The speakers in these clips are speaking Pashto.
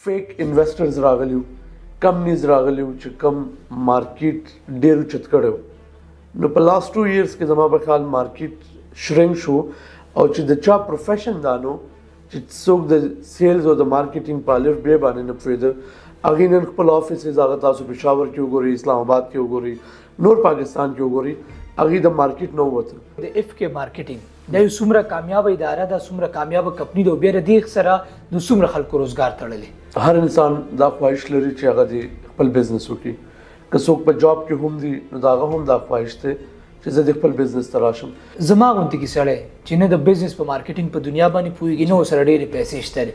فیک انویسټرز راغلیو، کمپنیز راغلیو چې کم مارکیټ ډېر اوچت کړی نو په لاست 2 years کې زما په خیال مارکیټ شرنک شو او چې د چا پروفیشن دا نو چې څوک د سیلز او د مارکیټینګ په الف ب باندې نه پوهېده هغې نن خپل آفیسز هغه تاسو پېښور کې وګورئ، اسلام آباد کې وګورئ، نور پاکستان کې وګورئ، هغې د مارکیټ نه ووته. د اف کې مارکیټینګ دا یو څومره کامیابه اداره ده، څومره کامیابه کمپني ده او بیا د دې سره د څومره خلکو روزګار تړلی. هر انسان دا خواهش لري چې هغه د خپل بزنس وکړي. که څوک په جاب کې هم دي نو د هغه هم دا خواهش دی چې زه د خپل بزنس ته راشم. زما غوندې کې سړی چې نه د بزنس په مارکیټینګ په دنیا باندې پوهېږي نه ورسره ډېرې پیسې شته دي،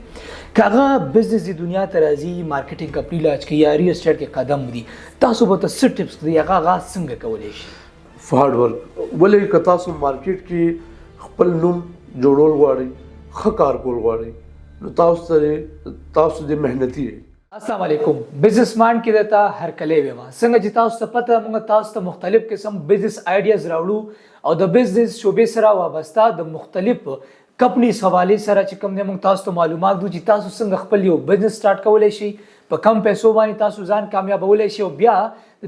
که هغه بزنس د دنیا ته راځي مارکیټینګ کمپني لاچ کوي یا ریل اسټیټ کې قدم ږدي، تاسو به ورته څه ټپس کړئ هغه آغاز څنګه کولی شي؟ هارډ ورک. ولې که تاسو مارکیټ کې خپل نوم جوړول غواړئ، ښه کار کول غواړئ نو تاسو د محنتي یې. السلام علیکم. بزنس مان کې درته هرکلی ویم. څنګه چې تاسو ته پته موږ تاسو ته مختلف قسم بزنس آیډیاز راوړو او د بزنس شعبې سره وابسته د مختلف کمپنیز حوالې سره چې کوم دی موږ تاسو ته معلومات دو چې تاسو څنګه خپل یو بزنس سٹارټ کولی شئ، په کم پیسو باندې تاسو ځان کامیابولی شئ او بیا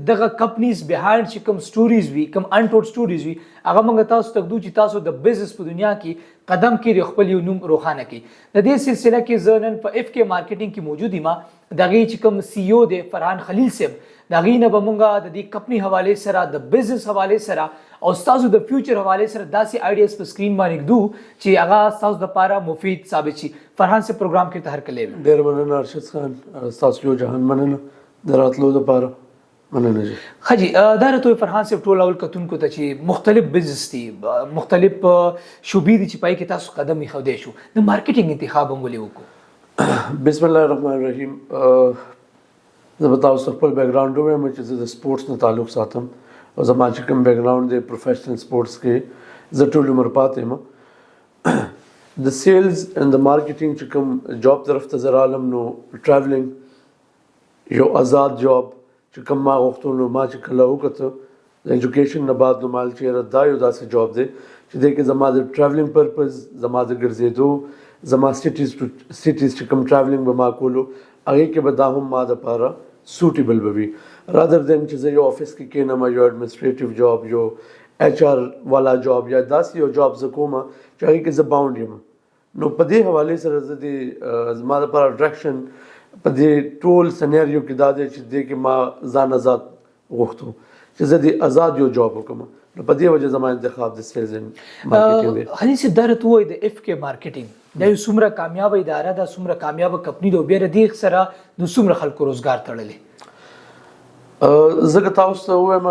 دغه کمپنیز بیهایند چې کوم سټوریز وي، کوم انټوډ سټوریز وي، هغه موږ تاسو ته ږدو چې تاسو د بزنس په دنیا کې قدم کړئ، خپل یو نوم روښانه کړئ. د دې سلسله کې زه نن په اف کې مارکیټینګ کې موجود یم. د هغې چې کوم سی او دی فرحان خلیل صاحب، د هغې نه به موږ د دې کمپني حوالې سره د بزنس حوالې سره او ستاسو د فیوچر حوالې سره داسې آیډیاز په سکرین باندې ږدو چې هغه ستاسو دپاره مفید ثابت شي. فرحان صاحب پروګرام کې ته هرکلی ویم. ډېر مننه ارشد خان، ستاسو یو جهان مننه د راتلو دپاره. مننه جی. ښه جي، دا راته فرحان صاحب ټول اول کتونکو ته چې مختلف بزنس دي، مختلف شعبې دي چې پای کې تاسو قدم ایښودی شو، د مارکیټینګ انتخاب هم ولې وکړو؟ بسم الله الرحمن الرحیم. زه به تاسو ته خپل بیک ګراؤنډ ووایم چې زه د سپورټس نه تعلق ساتم او زما چې کوم بیک ګراؤنډ دی پروفیشنل سپورټس کې زه ټول عمر پاتې یم. د سیلز اینډ د مارکیټینګ چې کوم جاب طرف ته زه رالم نو ټراولینګ یو آزاد جاب چې کوم ما غوښتو نو ما چې کله وکړه د ایجوکیشن نه بعد نو مال چېرې دا یو داسې جاب دی چې دی کې زما د ټراولینګ پرپز، زما د ګرځېدو، زما سټیز چې کوم ټراولینګ به ما کولو هغې کې به دا هم ما دپاره سوټیبل به وي رادر دین چې زه یو آفس کې کښېنم، یو ایډمنسټریټیو جاب، یو ایچ آر والا جاب یا داسې یو جاب زه کوم چې هغې کې زه باونډ یم. نو په دې حوالې سره زه د زما دپاره اټریکشن په دې ټول سنیریو کې دا دی چې دې کې ما ځان آزاد غوښتو چې زه د آزاد یو جاب وکړم. نو په دې وجه زما انتخاب د سیلز اینډ مارکیټینګ دی. خلیل صاحب دا راته ووایئ د اف کې مارکیټینګ دا یو څومره کامیابه اداره ده، څومره کامیابه کمپني ده او بیا د دې سره د څومره خلکو روزګار تړلی؟ زه که تاسو ته ووایم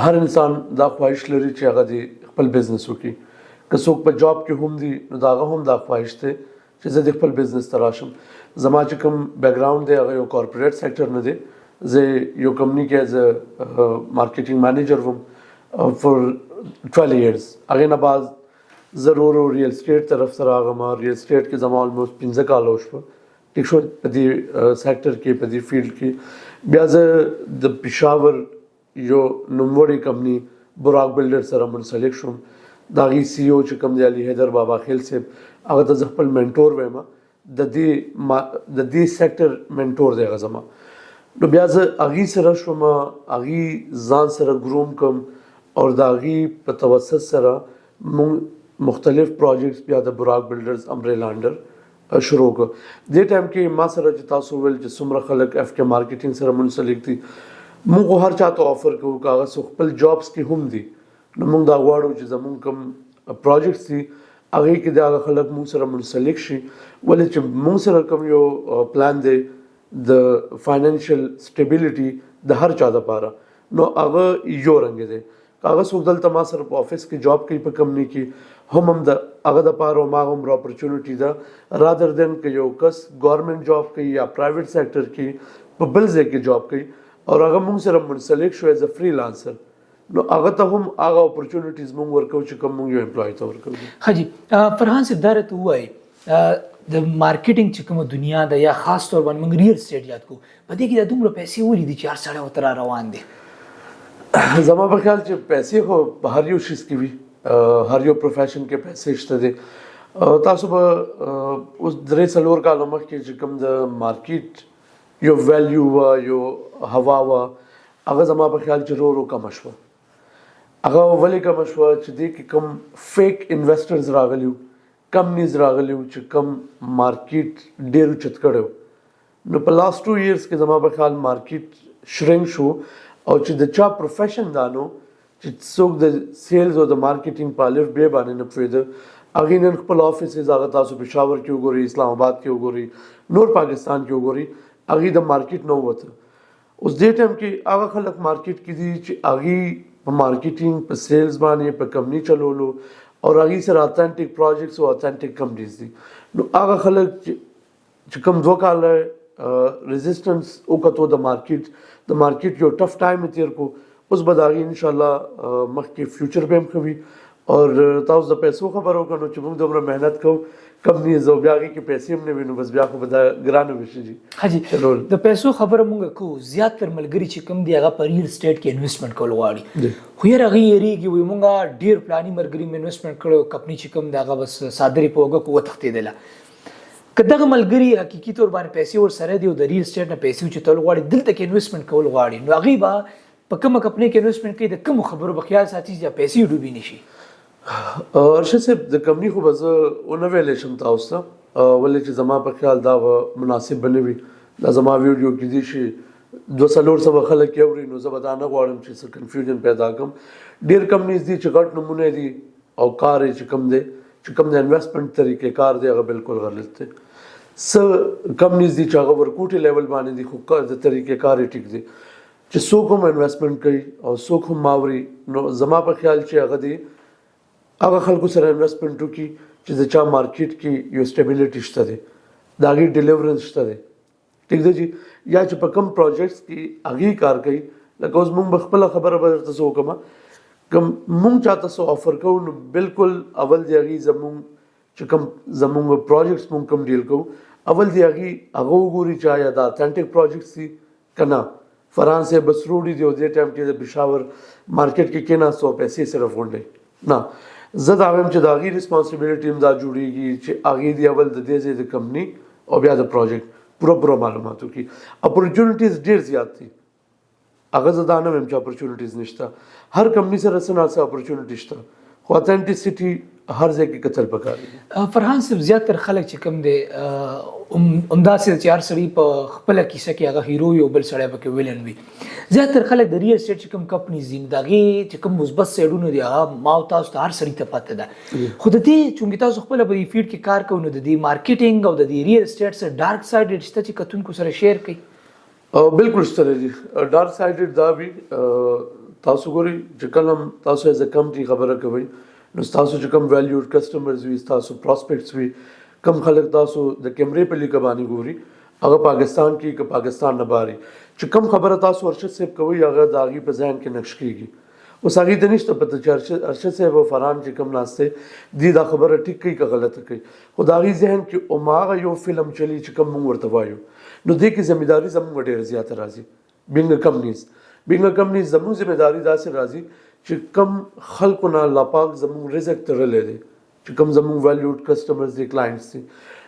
هر انسان دا خواهش لري چې هغه د خپل بزنس وکړي. که څوک په جاب کې هم دي نو د هغه هم دا خواهش دی چې زه د خپل بزنس ته راشم. زما چې کوم بیک ګراؤنډ دی هغه یو کارپوریټ سیکټر نه دی. زه یو کمپني کې ایز مارکیټینګ مینیجر وم فور 12 years. هغې نه بعد زه ورو ریل اسټیټ طرف ته راغلم. ریل اسټیټ کې زما آلموسټ 15 کاله وشوه، ټیک شو، په دې سیکټر کې په دې فیلډ کې. بیا زه د پېښور یو نوموړې کمپني براک بلډر سره منسلک شوم. د هغې سی او چې کوم دی علي حیدر بابا خیل صاحب، هغه ته زه خپل منټور ویم، د دې سیکټر منټور دی هغه زما. نو بیا زه هغې سره شوم، هغې ځان سره ګروم کړم او د هغې په توسط سره مونږ مختلف پروجیکټس بیا د براک بلډرز امبریلا انډر شروع کړ. دې ټایم کې ما سره چې تاسو ویل چې څومره خلک اف کې مارکیټینګ سره منسلک دي، موږ هر چا ته آفر کوو که هغه څوک خپل جابس کې هم دي نو موږ دا غواړو چې زموږ کوم پروجیکټس دي هغې کې د هغه خلک موږ سره منسلک شي. ولې چې موږ سره کوم یو پلان دی د فاینانشل سټیبلیټي د هر چا دپاره نو هغه یو رنګ دی. که هغه څوک دلته ما سره په آفس کې جاب کوي په کمپني کې هم د هغه دپاره هماغومره اپرچونټي ده رادر دین که یو کس ګورنمنټ جاب کوي یا پرایویټ سیکټر کې په بل ځای کې جاب کوي او هغه موږ سره منسلک شو ایز ا فری لانسر نو هغه ته هم هغه اپرچونټیز موږ ورکوو چې کوم موږ یو امپلای ته ورکوو. ښه جي، فرحان صاحب دا راته ووایئ د مارکیټینګ چې کومه دنیا ده یا خاص طور باندې موږ ریل اسټیټ یاد کوو، په دې کې دا دومره پیسې ولې دي چې هر سړی ورته را روان دی؟ زما په خیال چې پیسې خو په هر یو شیز کې وي، هر یو پروفیشن کې پیسې شته دي. تاسو به اوس درې څلور کاله مخکې چې کوم د مارکیټ یو ویلیو وه یو هوا وه هغه زما په خیال چې ورو ورو کمه شوه. هغه ولې کمه شوه چې دې کې کوم فیک انویسټرز راغلي وو، کمپنیز راغلي وو چې کوم مارکیټ ډېر اوچت کړی و. نو په لاست 2 years کې زما په خیال مارکیټ شرنک شو او چې د چا پروفیشن دا نو چې څوک د سیلز او د مارکیټینګ په الف ب باندې نه پوهېده هغې نن خپل آفیسز هغه تاسو پېښور کې وګورئ، اسلام آباد کې وګورئ، نور پاکستان کې وګورئ، هغې د مارکیټ نه ووته. اوس دې ټایم کې هغه خلک مارکیټ کې دي چې هغې په مارکیټینګ په سیلز باندې په کمپني چلولو او هغې سره اتھینټک پروجیکټس او اتھینټک کمپنیز دي. نو هغه خلک چې کوم 2 کاله ریزسټنس وکړو د مارکیټ یو ټف ټایم یې تېر کو، اوس به د هغې انشاءالله مخکې فیوچر به هم ښه وي. اور تاسو د پیسو خبره وکړو چې موږ دومره محنت کوو کمپنیز او بیا هغې کې پیسې هم نه وي، نو بس بیا خو به دا ګرانه وشي جي. حاجي د پیسو خبره مونږ کوو، زیاتره ملګري چې کوم دي هغه په ریل اسټیټ کې انویسټمنټ کول غواړي، خو یاره هغې یېرېږي وایي مونږ ډېر پلاني ملګري مې انویسټمنټ کړی، کمپني چې کوم دی هغه بس صادرې په اوږه کو وتښتېدله. که دغه ملګري حقیقي طور باندې پیسې ورسره دي او د ریل اسټیټ نه پیسې اوچتول غواړي، دلته کې انویسټمنټ کول غواړي، نو هغې به په کومه کمپنۍ کې انویسټمنټ کوي، د کومو خبرو به خیال ساتي چې پیسې ډوبې نه شي؟ ارشد صاحب د کمپنۍ خو به زه ونه ویلی شم تاسو ته، ولې چې زما په خیال دا به مناسب به نه وي. دا زما ویډیو کیدای شي 200-400 خلک یې اوري، نو زه به دا نه غواړم چې څه کنفیوژن پیدا کړم. ډېر کمپنیز دي چې غټ نمونه دي او کار یې چې کوم د انویسټمنټ طریقې کار دی هغه بالکل غلط دی. څه کمپنیز دي چې هغه ورکوټي لیول باندې دي خو د طریقې کار یې ټیک دی، چې څوک هم انویسټمنټ کوي او څوک هم ماوري. نو زما په خیال چې هغه دی هغه خلکو سره انویسټمنټ وکړي چې د چا مارکیټ کې یو سټیبیلیټي شته دی، د هغې ډیلیورنس شته دی، ټیک دی جي. یا چې په کم پروجیکټس کې هغې کار کوي، لکه اوس موږ به خپله خبره به درته څه وکړم، که موږ چاته څه آفر کوو نو بالکل اول د هغې زموږ چې کوم زموږ پروجیکټس موږ کوم ډیل کوو، اول د هغه وګوري چې آیا دا اتھینټک پروجیکټس دي که نه. فرحان صاحب بس روډي دی او دې ټایم کې د پېښور مارکیټ کې کېناست او پیسې صرف غونډئ نه. زه دا وایم چې د هغې ریسپانسبیلیټي هم دا جوړېږي چې هغې دې اول د دې ځای د کمپنۍ او بیا د پروجیکټ پوره معلومات وکړي. اپورچونیټیز ډېر زیات دي، هغه زه دا نه وایم چې اپورچونیټیز نشته، هر کمپنۍ سره څه نه څه اپورچونیټي شته، خو اتھینټیسټي هر ځای کې کتل پکار دي. فرحان صاحب زیاتره خلک چې کوم دی همداسې چې هر سړي په خپله کیسه کې هغه هیرو یو بل سړی پکې ویلن وي. زیاتره خلک د ریل اسټیټ چې کوم کمپنیز دي د هغې چې کوم مثبت سایډونه دي هغه ما او تاسو ته هر سړي ته پته ده، خو د دې چونکې تاسو خپله په دې فیلډ کې کار کوئ نو د دې مارکیټینګ او د دې ریل اسټیټ سره ډارک سایډ شته چې کتونکو سره شیر کوي؟ بالکل شته دی ډارک سایډ دا وي. تاسو ګورئ چې کله هم تاسو ایز ا کمپنۍ خبره کوئ نو ستاسو چې کوم ویلیوډ کسټمرز وي، ستاسو پراسپیکټس وي، کم خلک تاسو د کیمرې په لیکه باندې ګوري، هغه پاکستان کې که پاکستان نه باري، چې کم خبره تاسو ارشد صاحب کوئ هغه د هغې په ذهن کې نقش کېږي. اوس هغې ته نشته پته چې ارشد صاحب او فرحان چې کوم ناست دی دی دا خبره ټیک کوي که غلطه کوي، خو د هغې ذهن کې هماغه یو فلم چلی چې کوم موږ ورته وایو. نو دې کې ذمېداري زموږ ډېره زیاته راځي. بینګ کمپنیز زموږ ذمېداري داسې راځي چې کم خلکو نه الله پاک زموږ رزق تړلی دی، چې کوم زموږ ویلیوډ کسټمرز دي، کلاینټس دي،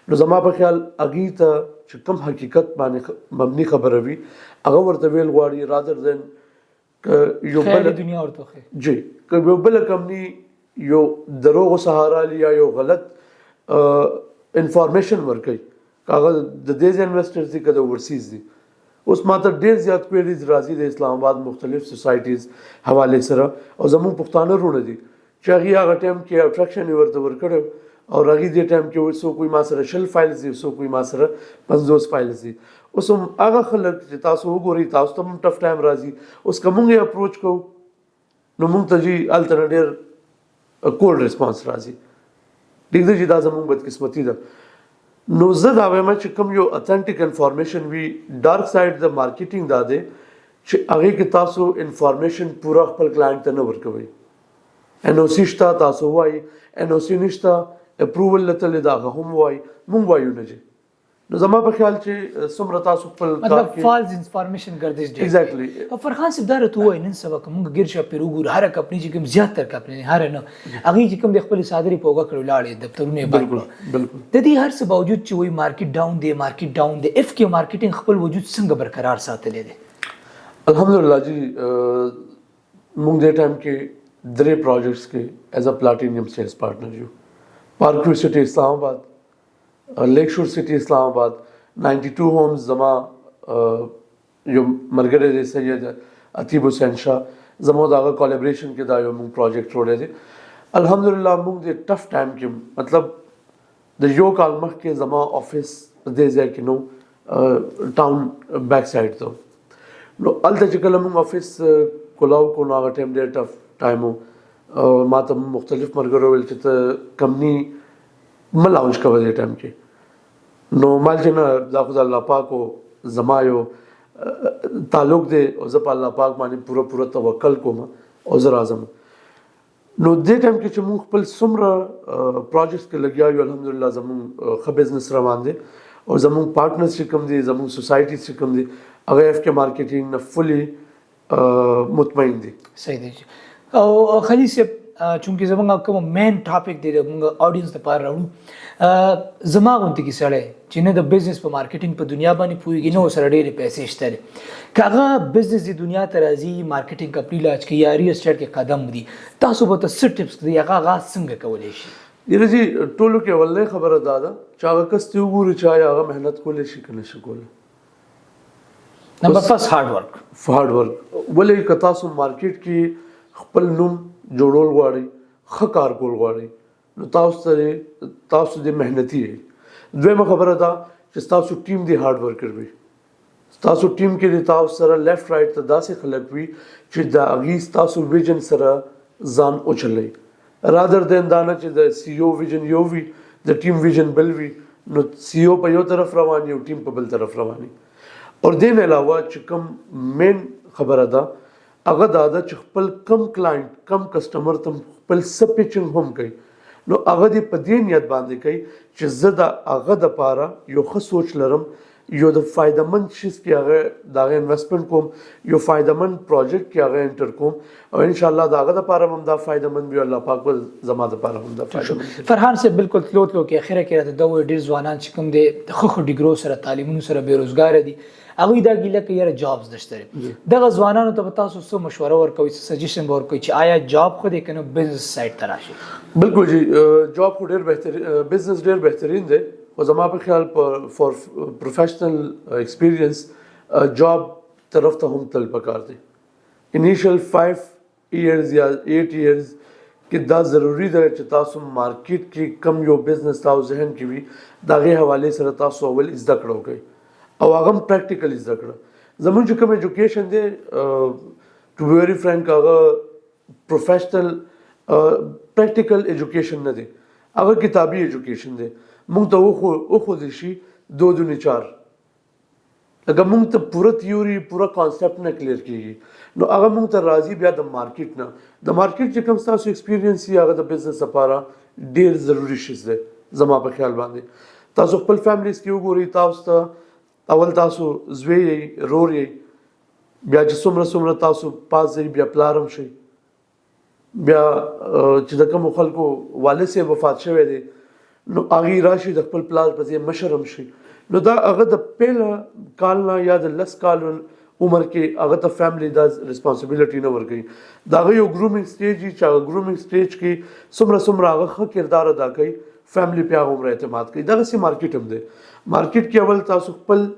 نو زما په خیال هغې ته چې کوم حقیقت باندې مبني خبره وي هغه ورته ویل غواړي رادر دین که یو بله دنیا ورته جی که یو بله کمپني یو دروغو سهارا لي یا یو غلط انفارمیشن ورکوي، که هغه د دې ځای انویسټرز دي که د اوورسیز دي. اوس ما ته ډېر زیات کویریز راځي د اسلام آباد مختلف سوسایټیز حوالې سره او زموږ پښتانه وروڼه دي چې هغې هغه ټایم کې اټریکشن یې ورته ورکړی او هغې دې ټایم کې څوک وایي ما سره 100 فایلز دي، څوک وایي ما سره 50 فایلز دي. اوس هم هغه خلک چې تاسو وګورئ تاسو ته هم ټف ټایم راځي. اوس که موږ یې اپروچ کوو نو موږ ته جي هلته نه ډېر کولډ ریسپانس راځي، ټیک دی چې دا زموږ بدقسمتي ده. نو زه دا وایم چې کوم یو اتھینټک انفارمیشن وي، ډارک سایډ د مارکیټینګ دا دی چې هغې کې تاسو انفارمیشن پوره خپل کلاینټ ته نه ورکوئ. NOC شته تاسو وایي، NOC نشته اپروول لته دا هغه هم وایي، موږ وایو نه جي نو زما په خیال چې څومره تاسو خپل کار مطلب کې فالس انفارمیشن گردش دی Exactly. فرخان صاحب دا راته وایي نن سبا کوم ګرځا پیروګور هر کمپنی چې کوم زیات تر کمپنی هر نه هغه چې کوم د خپل صادري پوګه کړو لاړې دفترونه بالکل بالکل د دې هر څه باوجود چې وایي مارکیټ ډاون دی اف کې مارکیټینګ خپل وجود څنګه برقرار ساتلی دی الحمدلله جی موږ دې ټایم کې درې پروجیکټس کې ایز ا پلاټینیم سیلز پارټنر یو پارک ویو سټی اسلام آباد لیک شور سٹی اسلام آباد 92 ہومز زما یو مرګره دی سید عتیب حسین شاه زما دغه کولیبریشن کې دا یو موږ پروجیکټ جوړی دی الحمدلله موږ د ټف ټایم کې مطلب د یو کال مخکې زما افیس دې ځای کې نو ټاون بیک سایډ ته نو هلته چې کله موږ افیس کولاو کو نو هغه ټایم ډېر ټف ټایم و ما ته مختلف مرګرو ویل چې ته کمپني مه لانچ کوه دې ټایم کې نو مال چې نه دا خو د الله پاک او زما یو تعلق دی او زه په الله پاک باندې پوره توکل کوم او زه راځم نو دې ټایم کې چې موږ خپل څومره پروجیکټس کې لګیا یو الحمدلله زموږ ښه بزنس روان دی او زموږ پارټنرز چې کوم دي زموږ سوسایټي چې کوم دي هغه اف کې مارکیټینګ نه فلی مطمئن دي صحیح دی او خلیل صاحب چونکه زمونږ کوم مین ټاپک دی موږ اډینس لپاره راوړو زما غونډه کې سړی چې نه د بزنس په مارکیټینګ په دنیا باندې پوهیږي نو سره ډېرې پیسې شته دي که هغه بزنس د دنیا ته راځي مارکیټینګ کمپني لاچ کوي یا ریل اسټیټ کې قدم دی تاسو به ته څه ټپس دی هغه آغاز څنګه کولی شي یره جی ټولو کې ولې خبره دا ده چې هغه کس ته وګوري چې هغه مهنت کولی شي که نه شي کولی نمبر فرست هارډ ورک ولې که تاسو مارکیټ کې خپل نوم جوړول غواړئ ښه کار کول غواړئ نو تاسو دې محنتي یې دویمه خبره دا چې ستاسو ټیم دې هارډ ورکر وي ستاسو ټیم کې دې تاسو سره لیفټ رائټ ته داسې خلک وي چې د هغې ستاسو ویژن سره ځان اوچلئ رادر دین دا نه چې د سی او ویژن یو وي د ټیم ویژن بل وي نو سی او په یو طرف روان وي او ټیم په بل طرف روان وي اور دې نه علاوه چې کوم مین خبره ده هغه دا ده چې خپل کم کلاینټ کم کسټمر ته خپل څه پیچنګ هم کوي نو هغه دې په دې نیت باندې کوي چې زه د هغه دپاره یو ښه سوچ لرم یو د فایده مند شیز کې هغه د هغه انویسټمنټ کوم یو فایده مند پروجیکټ کې هغه انټر کوم او انشاءالله د هغه دپاره هم دا فایده مند وي الله پاک به زما دپاره هم دا فایده مند فرحان صاحب بالکل تلو کې اخره کې راته دا وایي ډېر ځوانان چې کوم دی د ښه ډیګرو سره تعلیمونو سره بېروزګاره دي هغوی دا ګیله کوي یاره جابز نشته دی دغه ځوانانو ته به تاسو څه مشوره ورکوئ څه سجیشن به ورکوئ چې آیا جاب خو دی که نه بزنس سایډ ته راشي بالکل جی جاب خو ډېر بهترین بزنس ډېر بهترین دی خو زما په خیال فار پروفیشنل ایکسپیرینس جاب طرف ته هم تل پکار دی انیشل 5 ایئرز یا 8 ایئرز کې دا ضروری ده چې تاسو مارکیټ کې کم یو بزنس تاسو ذهن کې وي د هغې حوالې سره تاسو اول زده کړه وکړئ او هغه هم پریکټیکلی زده کړه زموږ چې کوم ایجوکیشن دی ټو بی ویری فرینک هغه پروفیشنل پریکټیکل ایجوکیشن نه دی هغه کتابي ایجوکیشن دی موږ ته وښودل شي 2 دونې 4 لکه موږ ته پوره تیوري پوره کانسیپټ نه کلیر کېږي نو هغه موږ ته راځي بیا د مارکیټ نه د مارکیټ چې کوم ستاسو ایکسپیرینس وي هغه د بزنس لپاره ډېر ضروري شیز دی زما په خیال باندې تاسو خپل فیملیز کې وګورئ تاسو ته اول تاسو زوی یې رور یې بیا چې څومره تاسو پاس ځئ بیا پلار هم شئ بیا چې د کومو خلکو والد صاحب وفات شوی دی نو هغې راشي د خپل پلار په ځای مشر هم شي نو دا هغه د پیله کال نه یا د 10 کال عمر کې هغه ته فیملی دا ریسپانسبیلیټي نه ورکوي د هغه یو ګرومینګ سټیج وي چې هغه ګرومینګ سټیج کې څومره هغه ښه کردار ادا کوي فیملی پې هغه عمره اعتماد کوي دغسې مارکیټ هم دی مارکیټ کې اول تاسو خپل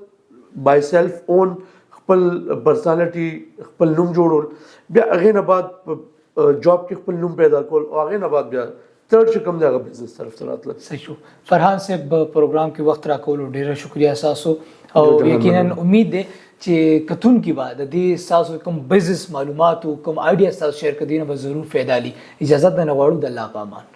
بای سیلف اون خپل پرسنالټي خپل نوم جوړول بیا هغې نه بعد جاب کې خپل نوم پیدا کول او هغې نه بعد بیا تھرډ چې کوم دی هغه بزنس طرف ته راتله صحیح شو فرحان صاحب پروګرام کې وخت راکولو ډېره شکریه ستاسو او یقینا امید دی چې کتونکي به د دې ستاسو کوم بزنس معلومات او کوم آیډیا ستاسو شیر کړي نه به ضرور فایده لي اجازه ده نه غواړو د الله په امان